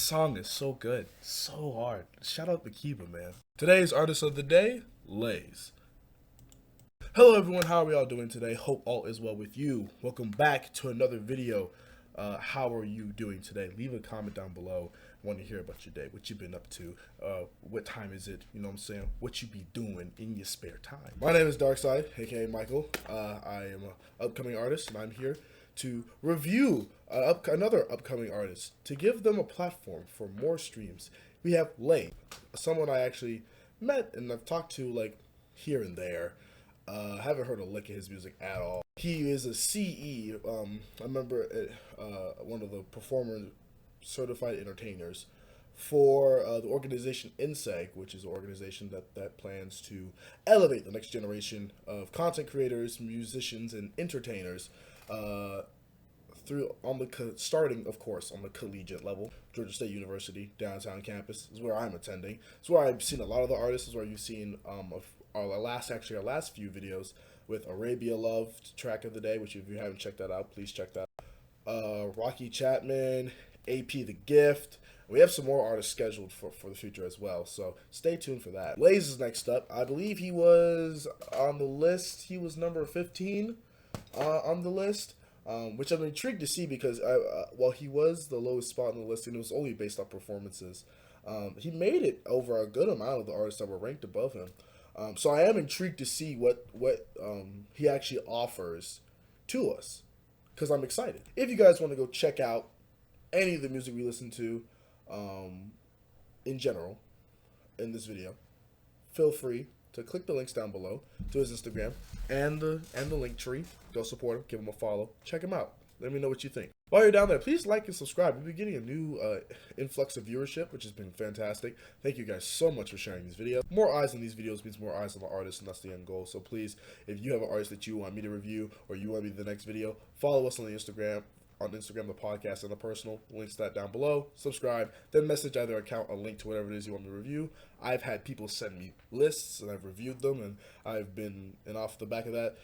song is so good, so hard. Shout out to Kiba, man. Today's artist of the day, LXXZE. Hello everyone, how are we all doing today? Hope all is well with you. Welcome back to another video. How are you doing today? Leave a comment down below. I want to hear about your day, what you've been up to, what time is it, you know what I'm saying, what you be doing in your spare time. My name is Darkside, aka Michael. I am an upcoming artist, and I'm here to review another upcoming artist, to give them a platform for more streams. We have LXXZE, someone I actually met and I've talked to like here and there. Haven't heard a lick of his music at all. He is a CE. I remember one of the performer certified entertainers for the organization INSEG, which is an organization that plans to elevate the next generation of content creators, musicians, and entertainers starting, of course, on the collegiate level. Georgia State University, downtown campus, is where I'm attending. It's where I've seen a lot of the artists. Is where you've seen our last few videos with Arabia Love, track of the day, which if you haven't checked that out, please check that out. Rocky Chapman, AP The Gift. We have some more artists scheduled for the future as well, so stay tuned for that. LXXZE is next up. I believe he was on the list. He was number 15 on the list, which I'm intrigued to see because while he was the lowest spot on the list, and it was only based on performances, he made it over a good amount of the artists that were ranked above him. So I am intrigued to see what he actually offers to us, because I'm excited. If you guys want to go check out any of the music we listen to in general in this video, feel free to click the links down below to his Instagram and the link tree. Go support him, give him a follow, check him out. Let me know what you think. While you're down there, please like and subscribe. We've been getting a new influx of viewership, which has been fantastic. Thank you guys so much for sharing these videos. More eyes on these videos means more eyes on the artist, and that's the end goal. So please, if you have an artist that you want me to review or you want me to the next video, follow us on the Instagram, the podcast, and the personal. Links to that down below. Subscribe, then message either account a link to whatever it is you want me to review. I've had people send me lists, and I've reviewed them, and off the back of that,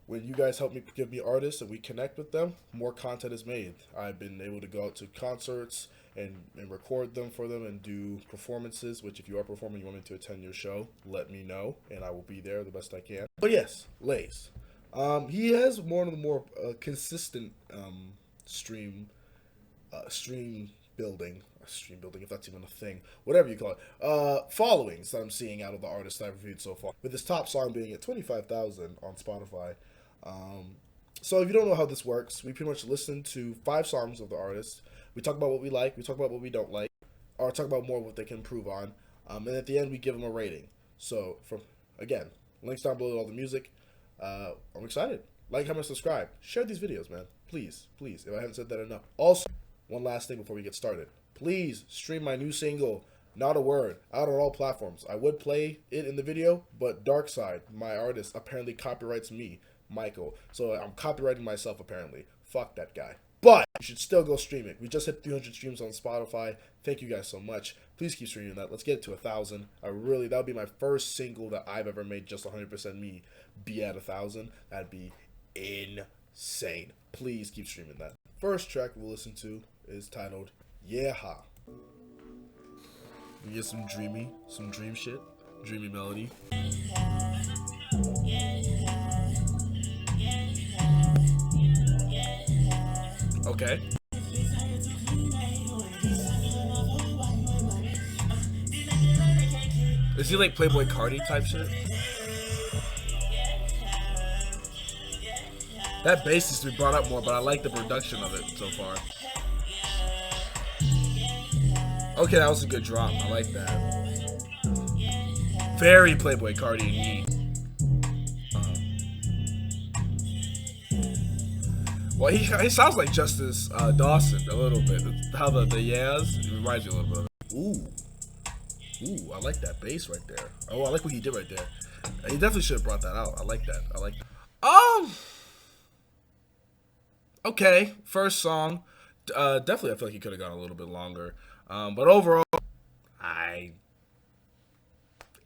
when you guys help me give me artists and we connect with them, more content is made. I've been able to go out to concerts and record them for them and do performances, which if you are performing, you want me to attend your show, let me know, and I will be there the best I can. But yes, LXXZE. He has one of the more consistent stream building, if that's even a thing, whatever you call it, followings that I'm seeing out of the artists I've reviewed so far, with his top song being at 25,000 on Spotify. So if you don't know how this works, we pretty much listen to 5 songs of the artist. We talk about what we like, we talk about what we don't like, or talk about more what they can improve on, and at the end we give them a rating. So again, links down below to all the music. I'm excited. Like, comment, subscribe, share these videos, man. Please, if I haven't said that enough. Also, one last thing before we get started. Please stream my new single, Not a Word, out on all platforms. I would play it in the video, but Darkside, my artist, apparently copyrights me, Michael. So I'm copyrighting myself, apparently. Fuck that guy. But you should still go stream it. We just hit 300 streams on Spotify. Thank you guys so much. Please keep streaming that. Let's get it to 1,000. That would be my first single that I've ever made, just 100% me, be at 1,000. That'd be insane. Please keep streaming that. First track we'll listen to is titled Yeah. We get some dream shit, dreamy melody. Okay. Is he like Playboy Cardi type shit? That bass needs to be brought up more, but I like the production of it so far. Okay, that was a good drop. I like that. Very Playboy Cardi and well, he sounds like Justice Dawson a little bit. How the yeahs, it reminds me a little bit of it. Ooh, I like that bass right there. Oh, I like what he did right there. He definitely should have brought that out. I like that. Okay, first song. Definitely I feel like he could have gone a little bit longer. But overall,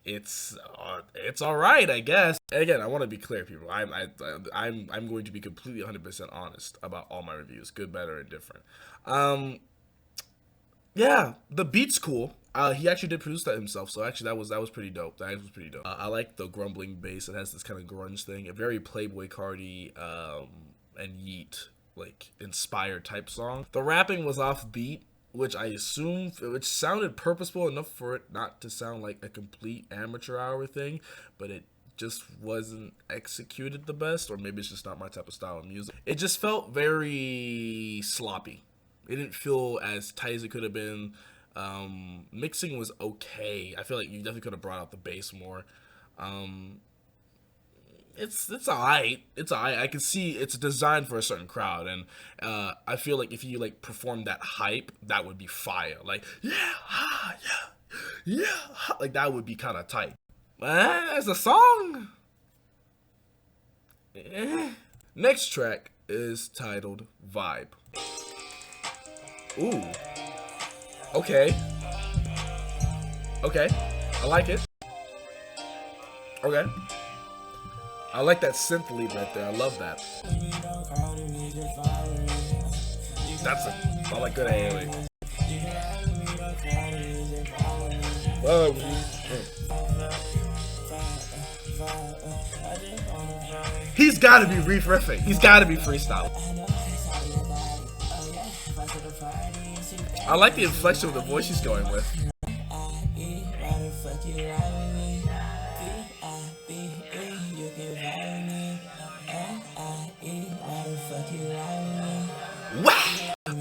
it's all right, I guess. And again, I want to be clear, people. I'm going to be completely 100% honest about all my reviews, good, better, and different. Yeah, the beat's cool. He actually did produce that himself, so actually that was pretty dope. That was pretty dope. I like the grumbling bass. It has this kind of grunge thing, a very Playboy Cardi and Yeet like inspired type song. The rapping was off beat, which I assume which sounded purposeful enough for it not to sound like a complete amateur hour thing, but it just wasn't executed the best, or maybe it's just not my type of style of music. It just felt very sloppy. It didn't feel as tight as it could have been. Mixing was okay. I feel like you definitely could have brought out the bass more. Um, it's alright. It's alright. I can see it's designed for a certain crowd, and I feel like if you like perform that hype, that would be fire. Like yeah, ha, yeah, yeah, ha. Like that would be kind of tight. As a song. Eh. Next track is titled Vibe. Ooh. Okay. Okay. I like it. Okay. I like that synth lead right there. I love that. That's a I like good AOE. He's gotta be riffing. He's gotta be freestyling. I like the inflection of the voice he's going with.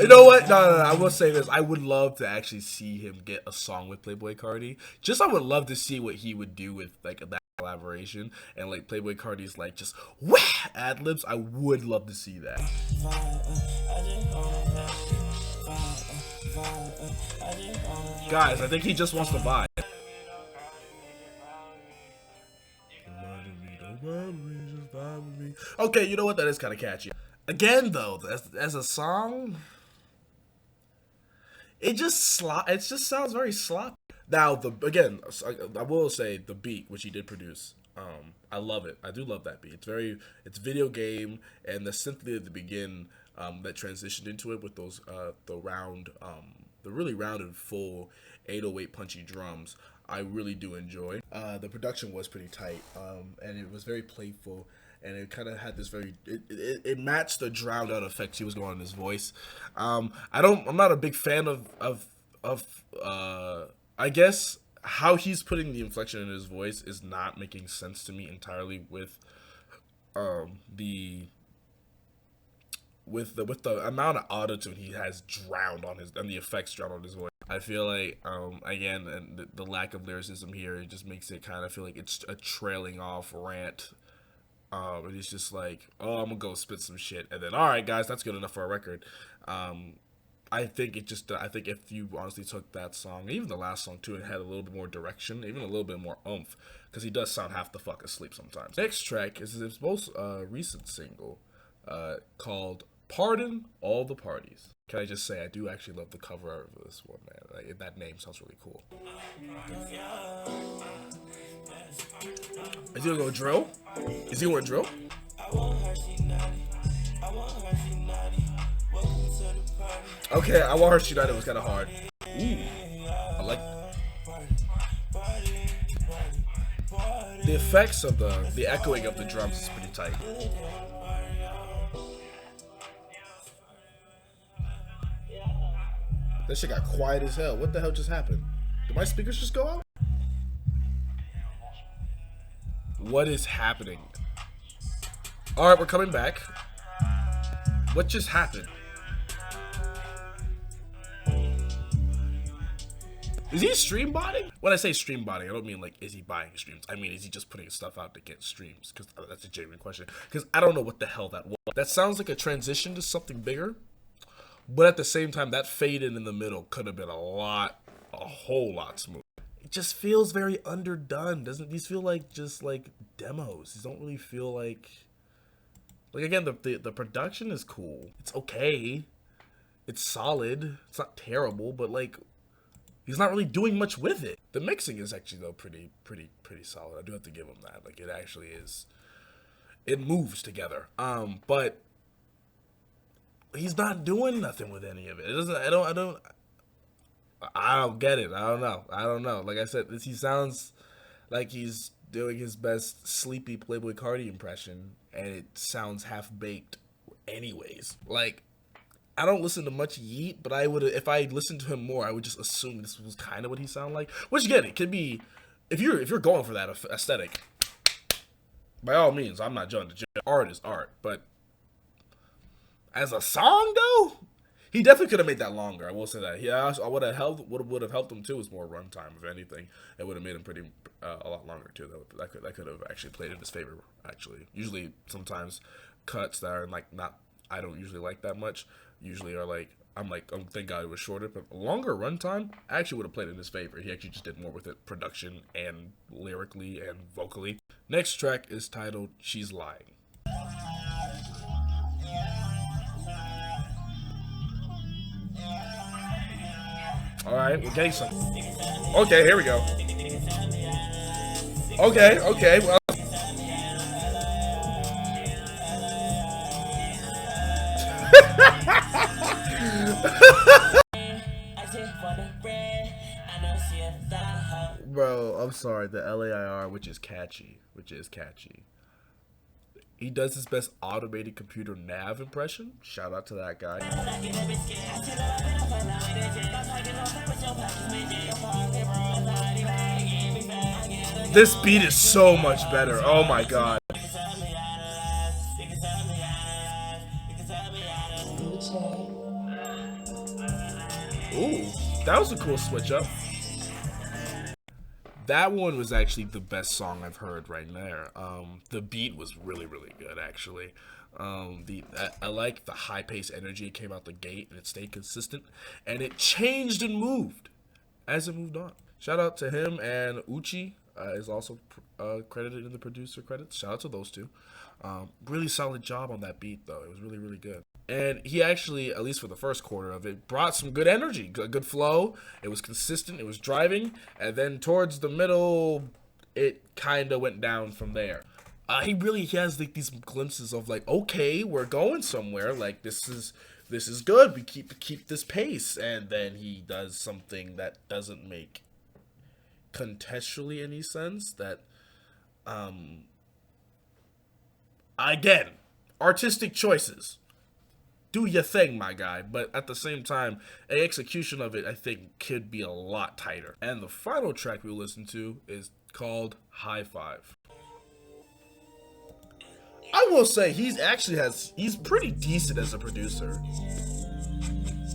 You know what? No. I will say this. I would love to actually see him get a song with Playboy Cardi. Just I would love to see what he would do with like that collaboration and like Playboy Cardi's like just wah ad libs. I would love to see that. Guys, I think he just wants to vibe. Okay, you know what? That is kind of catchy. Again, though, as a song, it just sounds very sloppy. Now, I will say the beat, which he did produce, I love it. I do love that beat. It's video game, and the synth lead at the begin that transitioned into it with those the really rounded full 808 punchy drums. I really do enjoy. The production was pretty tight, and it was very playful, and it kind of had this it matched the drowned out effects he was going on in his voice. I'm not a big fan of I guess how he's putting the inflection in his voice is not making sense to me entirely with the with the amount of autotune he has drowned on his and the effects drowned on his voice. I feel like again, and the lack of lyricism here, it just makes it kind of feel like it's a trailing off rant. And he's just like, oh, I'm gonna go spit some shit, and then all right, guys, that's good enough for a record. I think I think if you honestly took that song, even the last song too, and had a little bit more direction, even a little bit more oomph, because he does sound half the fuck asleep sometimes. Next track is his most recent single, called "Pardon All the Parties." Can I just say I do actually love the cover art of this one, man. Like, that name sounds really cool. Is he gonna go drill? Is he going to drill? Okay, I want her she united was kind of hard. Ooh, I like the effects of the echoing of the drums is pretty tight. That shit got quiet as hell. What the hell just happened? Did my speakers just go out? What is happening? Alright, we're coming back. What just happened? Is he stream botting? When I say stream botting, I don't mean like is he buying streams. I mean, is he just putting stuff out to get streams? Because that's a genuine question. Because I don't know what the hell that was. That sounds like a transition to something bigger. But at the same time, that fade in the middle could have been a whole lot smoother. It just feels very underdone. Doesn't these feel like just like demos? These don't really feel like again, the production is cool. It's okay. It's solid. It's not terrible, but like he's not really doing much with it. The mixing is actually though pretty solid. I do have to give him that. Like it actually is. It moves together. But he's not doing nothing with any of it. It doesn't. I don't. I don't get it. I don't know. Like I said, he sounds like he's doing his best sleepy Playboy Cardi impression, and it sounds half baked, anyways. Like, I don't listen to much Yeet, but I would, if I listened to him more, I would just assume this was kind of what he sounded like. Which again, it could be, if you're going for that aesthetic, by all means, I'm not judging. Art is art, but as a song though, he definitely could have made that longer. I will say that. Yeah, I would have helped. Would have helped him too is more runtime. If anything, it would have made him pretty a lot longer too. That could have actually played in his favor. Actually, usually sometimes cuts that are like not, I don't usually like that much. Usually are like, I'm like, oh, thank God it was shorter, but longer runtime actually would have played in his favor. He actually just did more with it, production and lyrically and vocally. Next track is titled "She's Lying." All right, we're getting some. Okay, here we go. Okay, okay. Well. Bro, I'm sorry. The LAIR, which is catchy. He does his best automated computer nav impression. Shout out to that guy. This beat is so much better. Oh my god. Ooh, that was a cool switch up. That one was actually the best song I've heard right there. The beat was really, really good, actually. I like the high pace energy. It came out the gate and it stayed consistent, and it changed and moved as it moved on. Shout out to him, and Uchi is also credited in the producer credits. Shout out to those two. Really solid job on that beat, though. It was really, really good. And he actually, at least for the first quarter of it, brought some good energy, good flow. It was consistent. It was driving. And then towards the middle, it kind of went down from there. He has like these glimpses of like, okay, we're going somewhere. Like this is good. We keep this pace. And then he does something that doesn't make contextually any sense. That again, artistic choices. Do your thing, my guy. But at the same time, an execution of it, I think, could be a lot tighter. And the final track we'll listen to is called High Five. I will say he's pretty decent as a producer.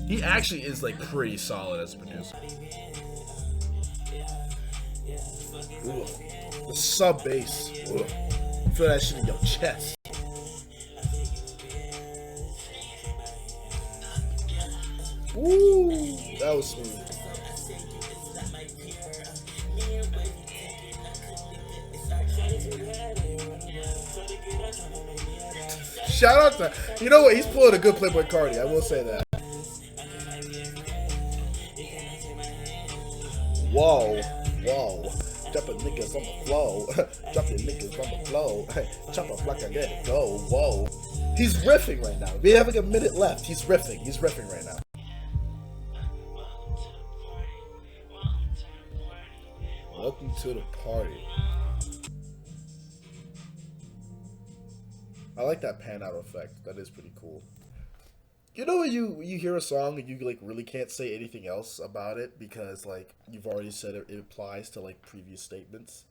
He actually is like pretty solid as a producer. Ooh, the sub bass. Ooh. Feel that shit in your chest. Ooh, that was smooth. Shout out to, you know what, he's pulling a good Playboy Cardi, I will say that. Whoa, whoa. Dropping niggas on the floor. Dropping niggas on the floor. Chop up like I let it go. Whoa. He's riffing right now. We have like a minute left. He's riffing. He's riffing right now. Welcome to the party. I like that pan out effect. That is pretty cool. You know when you hear a song and you like really can't say anything else about it because like you've already said it applies to like previous statements.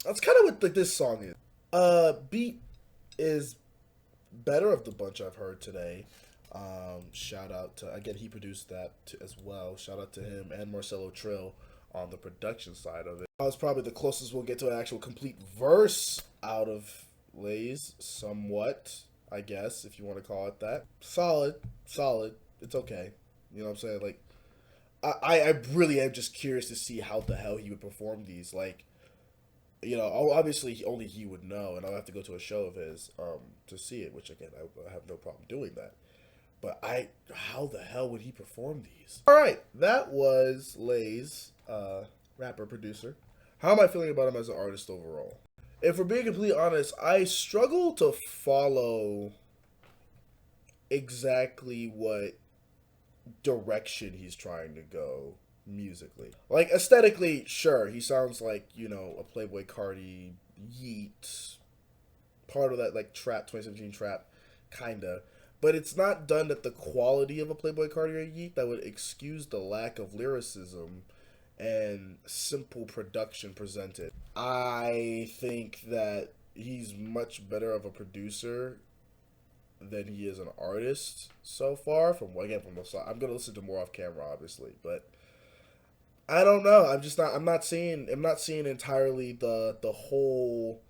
That's kind of what like, this song is. Beat is better of the bunch I've heard today. Shout out to, again, he produced that as well. Shout out to him and Marcelo Trill on the production side of it. That was probably the closest we'll get to an actual complete verse out of Lays, somewhat, I guess, if you want to call it that. Solid. It's okay. You know what I'm saying? Like, I really am just curious to see how the hell he would perform these. Like, you know, obviously only he would know, and I'll have to go to a show of his to see it, which again, I have no problem doing that. But how the hell would he perform these? All right, that was Lay's rapper, producer. How am I feeling about him as an artist overall? If we're being completely honest, I struggle to follow exactly what direction he's trying to go musically. Like aesthetically, sure, he sounds like, you know, a Playboy Cardi, Yeet, part of that like trap 2017 trap, kinda. But it's not done at the quality of a Playboy Cardi or Yeet that would excuse the lack of lyricism and simple production presented. I think that he's much better of a producer than he is an artist so far. From again from the side, I'm gonna listen to more off camera, obviously, but I don't know. I'm just not. I'm not seeing entirely the whole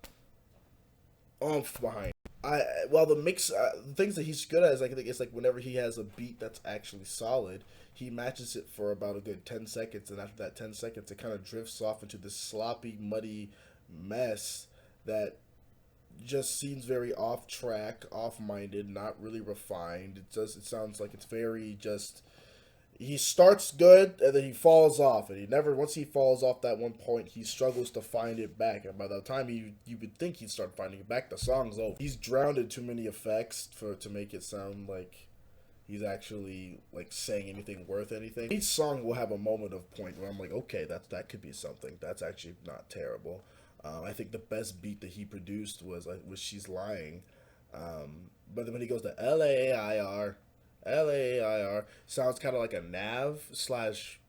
oomph behind. I well the mix the things that he's good at is like I think it's like whenever he has a beat that's actually solid, he matches it for about a good 10 seconds, and after that 10 seconds, it kind of drifts off into this sloppy, muddy mess that just seems very off track, off minded, not really refined. It sounds like it's very just he starts good and then he falls off, and he never once he falls off that one point he struggles to find it back, and by the time you would think he'd start finding it back, the song's over. He's drowned in too many effects for to make it sound like he's actually like saying anything worth anything. Each song will have a moment of point where I'm like, okay, that could be something. That's actually not terrible. I think the best beat that he produced was "She's Lying," but then when he goes to LAIR, LAIR sounds kind of like a Nav slash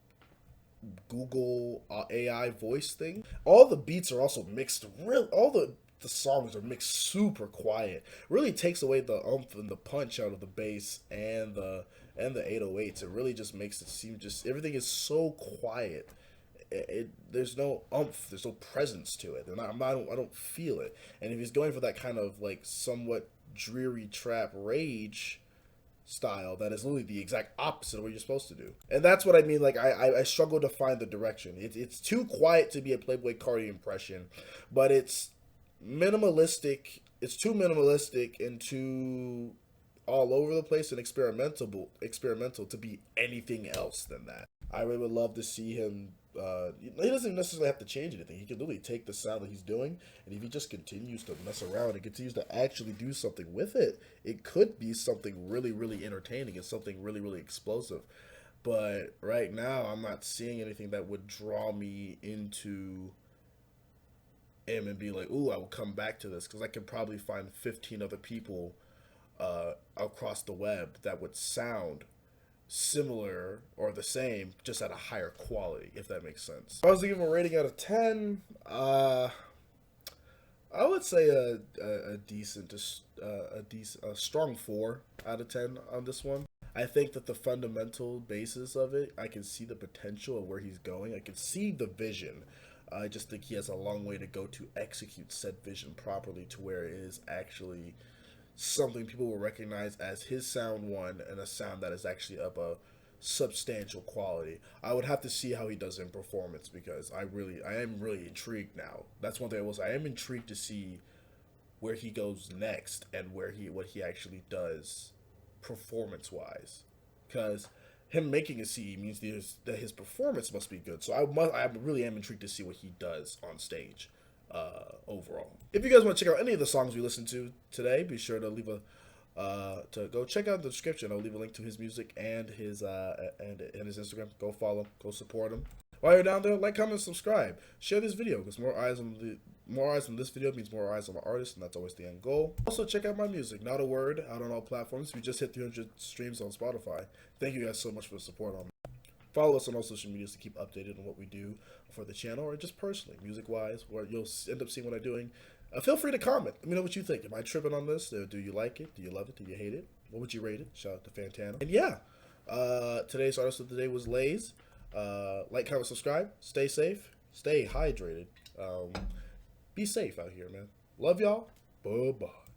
Google AI voice thing. All the beats are also mixed. Real all the songs are mixed super quiet. Really takes away the oomph and the punch out of the bass and the 808s. It really just makes it seem just everything is so quiet. There's no oomph, there's no presence to it, and I don't feel it. And if he's going for that kind of like somewhat dreary trap rage style, that is literally the exact opposite of what you're supposed to do. And that's what I mean. Like I struggle to find the direction. It's too quiet to be a Playboy Cardi impression, but it's minimalistic. It's too minimalistic and too all over the place and experimental to be anything else than that. I really would love to see him. He doesn't necessarily have to change anything. He can literally take the sound that he's doing, and if he just continues to mess around and continues to actually do something with it, it could be something really, really entertaining and something really, really explosive. But right now, I'm not seeing anything that would draw me into him and be like, "Ooh, I will come back to this," because I could probably find 15 other people across the web that would sound similar or the same, just at a higher quality, if that makes sense. If I was to give him a rating out of 10, I would say a decent, a strong 4 out of 10 on this one. I think that the fundamental basis of it, I can see the potential of where he's going. I can see the vision. I just think he has a long way to go to execute said vision properly to where it is actually something people will recognize as his sound one, and a sound that is actually of a substantial quality. I would have to see how he does in performance, because I am really intrigued now. That's one thing I am intrigued to see where he goes next and what he actually does performance wise, because him making a CE means that his performance must be good. So I really am intrigued to see what he does on stage. Overall, if you guys want to check out any of the songs we listened to today, be sure to leave a to go check out the description. I'll leave a link to his music and his his Instagram. Go follow, go support him. While you're down there, like, comment, subscribe, share this video, because more eyes on this video means more eyes on the artist, and that's always the end goal. Also, check out my music, Not a Word, out on all platforms. We just hit 300 streams on Spotify. Thank you guys so much for the support on. Follow us on all social medias to keep updated on what we do for the channel, or just personally, music-wise, where you'll end up seeing what I'm doing. Feel free to comment. Let me know what you think. Am I tripping on this? Do you like it? Do you love it? Do you hate it? What would you rate it? Shout out to Fantana. And yeah, today's artist of the day was Lays. Like, comment, subscribe. Stay safe. Stay hydrated. Be safe out here, man. Love y'all. Bye-bye.